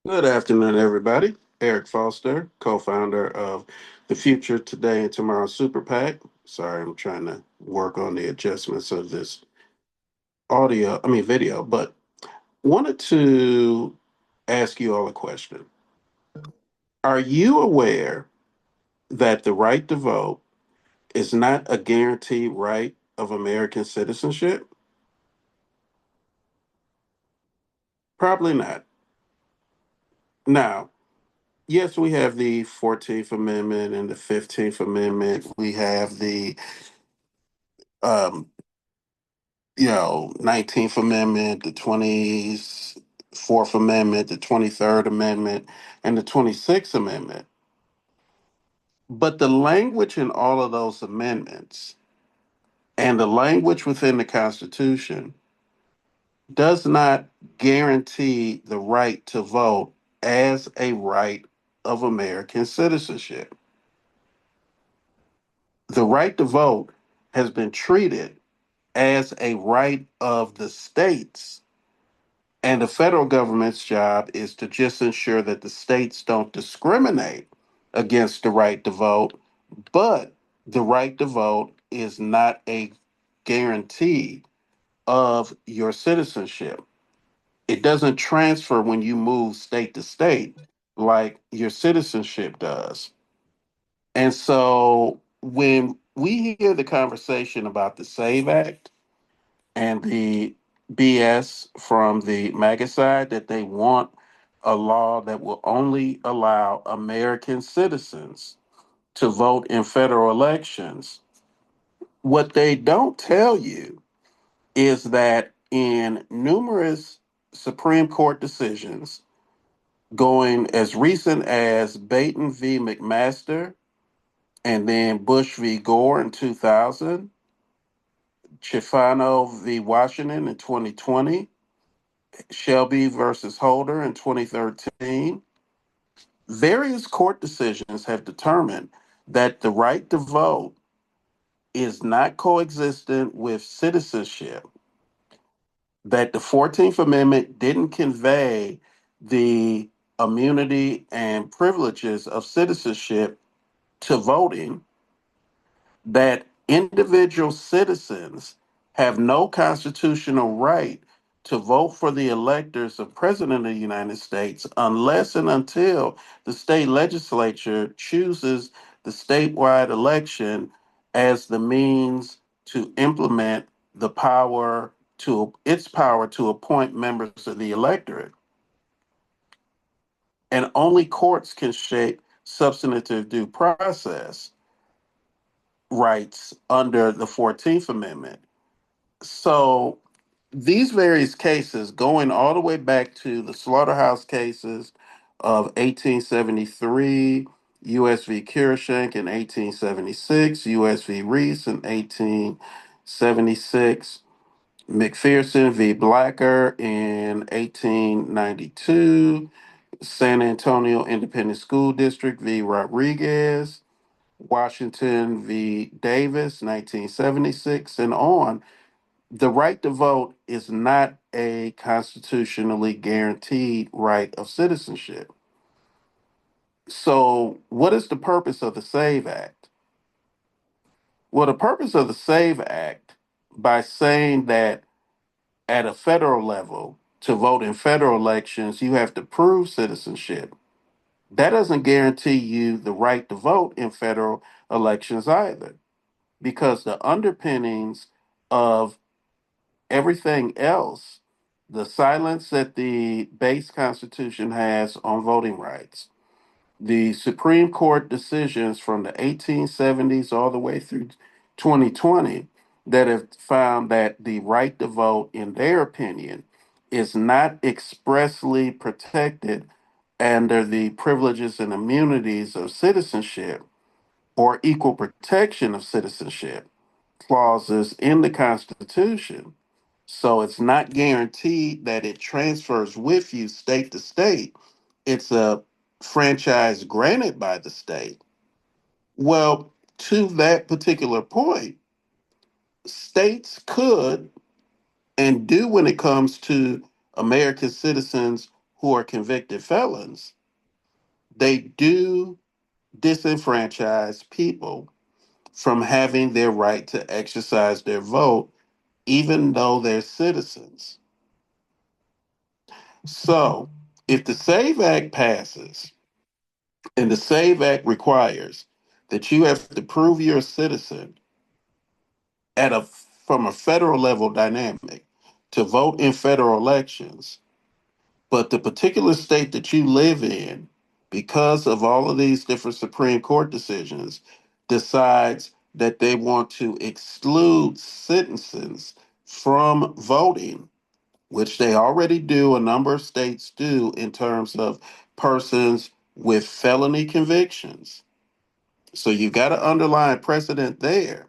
Good afternoon, everybody. Eric Foster, co founder of the Future Today and Tomorrow Super PAC. Sorry, I'm trying to work on the adjustments of this video, but wanted to ask you all a question. Are you aware that the right to vote is not a guaranteed right of American citizenship? Probably not. Now, yes, we have the 14th Amendment and the 15th Amendment. We have the um, 19th Amendment, the 24th Amendment, the 23rd Amendment, and the 26th Amendment. But the language in all of those amendments and the language within the Constitution does not guarantee the right to vote as a right of American citizenship. The right to vote has been treated as a right of the states. And the federal government's job is to just ensure that the states don't discriminate against the right to vote, but the right to vote is not a guarantee of your citizenship. It doesn't transfer when you move state to state like your citizenship does. And so when we hear the conversation about the SAVE Act, and the BS from the MAGA side that they want a law that will only allow American citizens to vote in federal elections. What they don't tell you is that in numerous Supreme Court decisions, going as recent as Baton v. McMaster and then Bush v. Gore in 2000, Chifano v. Washington in 2020, Shelby versus Holder in 2013, various court decisions have determined that the right to vote is not coexistent with citizenship, that the 14th Amendment didn't convey the immunity and privileges of citizenship to voting, that individual citizens have no constitutional right to vote for the electors of President of the United States unless and until the state legislature chooses the statewide election as the means to implement the power to its power to appoint members of the electorate. And only courts can shape substantive due process rights under the 14th Amendment. So these various cases, going all the way back to the slaughterhouse cases of 1873, U.S. v. Kirschenk in 1876, U.S. v. Reese in 1876, McPherson v. Blacker in 1892, San Antonio Independent School District v. Rodriguez, Washington v. Davis, 1976, and on, the right to vote is not a constitutionally guaranteed right of citizenship. So, what is the purpose of the SAVE Act? Well, the purpose of the SAVE Act, by saying that at a federal level, to vote in federal elections, you have to prove citizenship. That doesn't guarantee you the right to vote in federal elections either, because the underpinnings of everything else, the silence that the base Constitution has on voting rights, the Supreme Court decisions from the 1870s all the way through 2020 that have found that the right to vote, in their opinion, is not expressly protected under the privileges and immunities of citizenship or equal protection of citizenship clauses in the Constitution. So it's not guaranteed that it transfers with you state to state. It's a franchise granted by the state. Well, to that particular point, states could and do when it comes to American citizens who are convicted felons, they do disenfranchise people from having their right to exercise their vote, even though they're citizens. So, if the SAVE Act passes, and the SAVE Act requires that you have to prove you're a citizen at a from a federal level dynamic to vote in federal elections, but the particular state that you live in, because of all of these different Supreme Court decisions, decides that they want to exclude citizens from voting, which they already do, a number of states do in terms of persons with felony convictions. So you've got an underlying precedent there.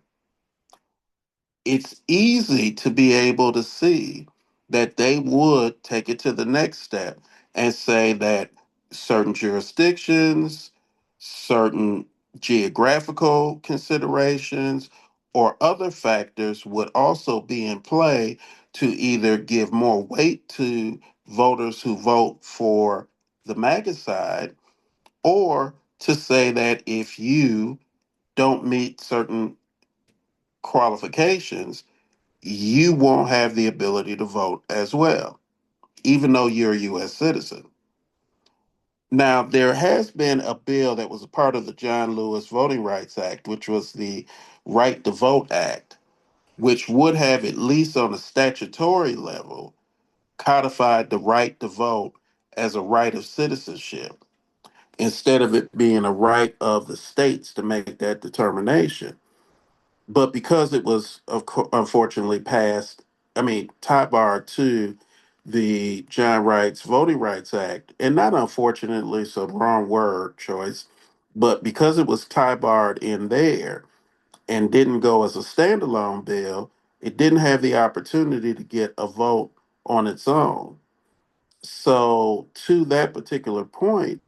It's easy to be able to see that they would take it to the next step and say that certain jurisdictions, certain geographical considerations, or other factors would also be in play to either give more weight to voters who vote for the MAGA side, or to say that if you don't meet certain qualifications, you won't have the ability to vote as well, even though you're a U.S. citizen. Now, there has been a bill that was a part of the John Lewis Voting Rights Act, which was the Right to Vote Act, which would have, at least on a statutory level, codified the right to vote as a right of citizenship instead of it being a right of the states to make that determination. But because it was unfortunately passed, I mean, tie barred to the John Wright's Voting Rights Act, and not unfortunately, so the wrong word choice, but because it was tie barred in there and didn't go as a standalone bill, it didn't have the opportunity to get a vote on its own. So, to that particular point,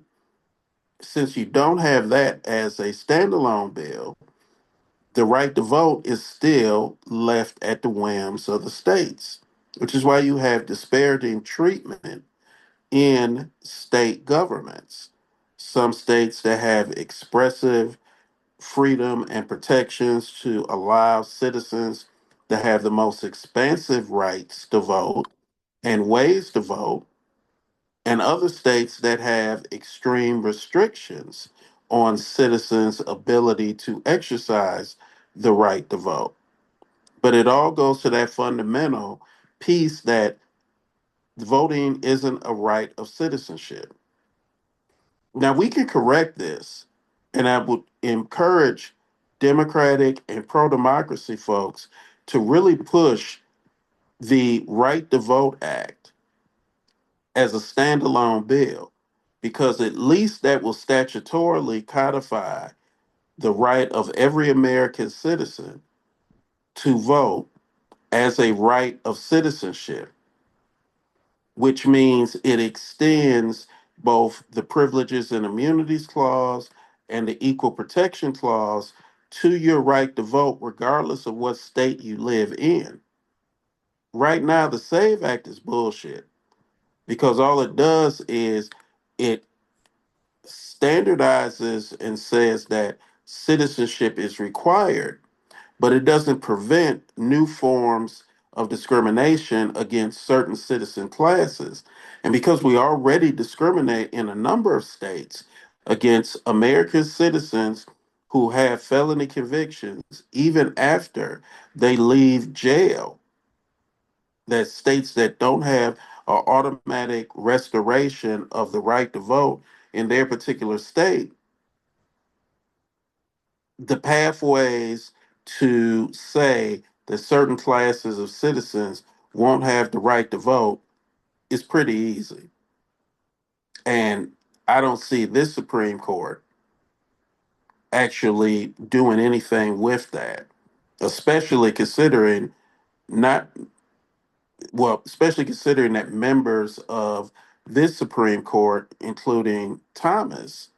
since you don't have that as a standalone bill, the right to vote is still left at the whims of the states, which is why you have disparity in treatment in state governments. Some states that have expressive freedom and protections to allow citizens to have the most expansive rights to vote and ways to vote, and other states that have extreme restrictions on citizens' ability to exercise the right to vote. But it all goes to that fundamental piece that voting isn't a right of citizenship. Now, we can correct this, and I would encourage Democratic and pro democracy folks to really push the Right to Vote Act as a standalone bill, because at least that will statutorily codify the right of every American citizen to vote as a right of citizenship, which means it extends both the Privileges and Immunities Clause and the Equal Protection Clause to your right to vote, regardless of what state you live in. Right now, the SAVE Act is bullshit because all it does is it standardizes and says that citizenship is required, but it doesn't prevent new forms of discrimination against certain citizen classes. And because we already discriminate in a number of states against American citizens who have felony convictions, even after they leave jail, that states that don't have an automatic restoration of the right to vote in their particular state, the pathways to say that certain classes of citizens won't have the right to vote is pretty easy. And I don't see this Supreme Court actually doing anything with that, especially considering not, well, especially considering that members of this Supreme Court, including Thomas,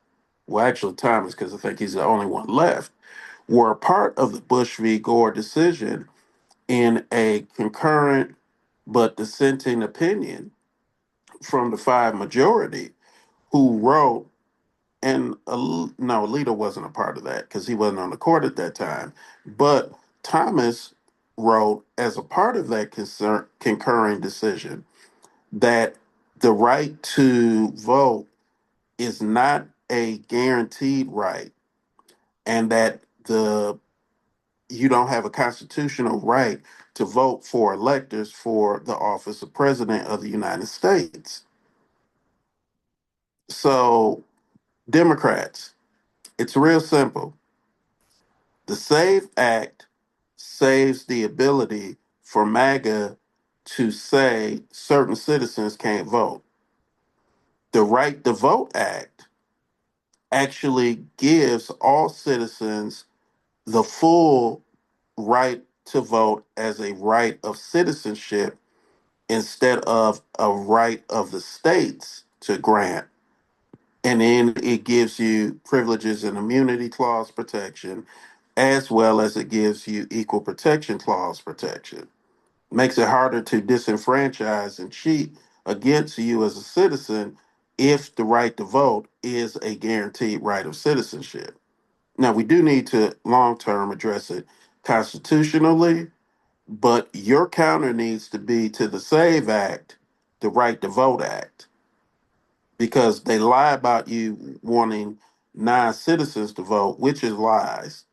well, actually Thomas, because I think he's the only one left, were a part of the Bush v. Gore decision in a concurrent but dissenting opinion from the five majority who wrote, and no, Alito wasn't a part of that because he wasn't on the court at that time. But Thomas wrote as a part of that concurring decision that the right to vote is not a guaranteed right, and that the you don't have a constitutional right to vote for electors for the office of president of the United States. So, Democrats, it's real simple. The SAVE Act saves the ability for MAGA to say certain citizens can't vote. The Right to Vote Act actually gives all citizens the full right to vote as a right of citizenship instead of a right of the states to grant. And then it gives you privileges and immunity clause protection, as well as it gives you equal protection clause protection. Makes it harder to disenfranchise and cheat against you as a citizen if the right to vote is a guaranteed right of citizenship. Now, we do need to long term address it constitutionally, but your counter needs to be to the SAVE Act, the Right to Vote Act, because they lie about you wanting non citizens to vote, which is lies.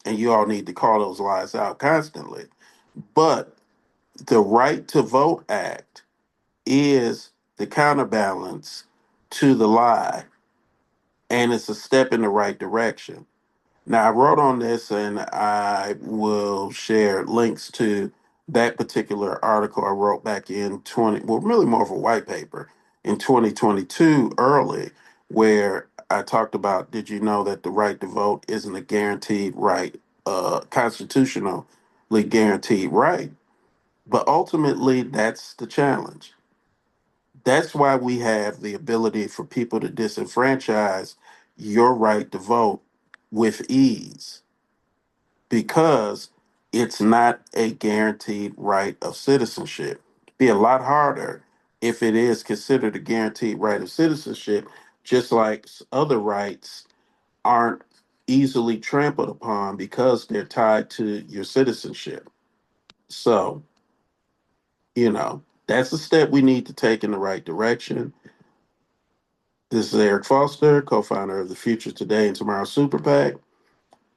And you all need to call those lies out constantly. But the Right to Vote Act is the counterbalance to the lie, and it's a step in the right direction. Now, I wrote on this and I will share links to that particular article I wrote back in 20, well, really more of a white paper in 2022 early, where I talked about, did you know that the right to vote isn't a guaranteed right, constitutionally guaranteed right? But ultimately, that's the challenge. That's why we have the ability for people to disenfranchise your right to vote with ease, because it's not a guaranteed right of citizenship. It'd be a lot harder if it is considered a guaranteed right of citizenship, just like other rights aren't easily trampled upon because they're tied to your citizenship. So, that's a step we need to take in the right direction. This is Eric Foster, co founder of the Future Today and Tomorrow Super PAC.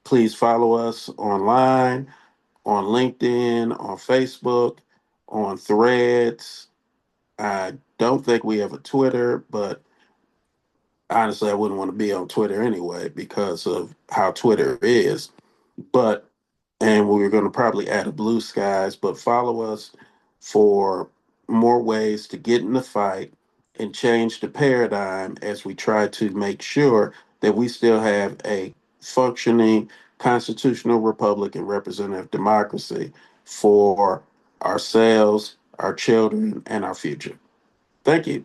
Please follow us online, on LinkedIn, on Facebook, on Threads. I don't think we have a Twitter, but honestly, I wouldn't want to be on Twitter anyway because of how Twitter is. But, and we are going to probably add a Blue Skies, but follow us for more ways to get in the fight and change the paradigm as we try to make sure that we still have a functioning constitutional republic and representative democracy for ourselves, our children, and our future. Thank you.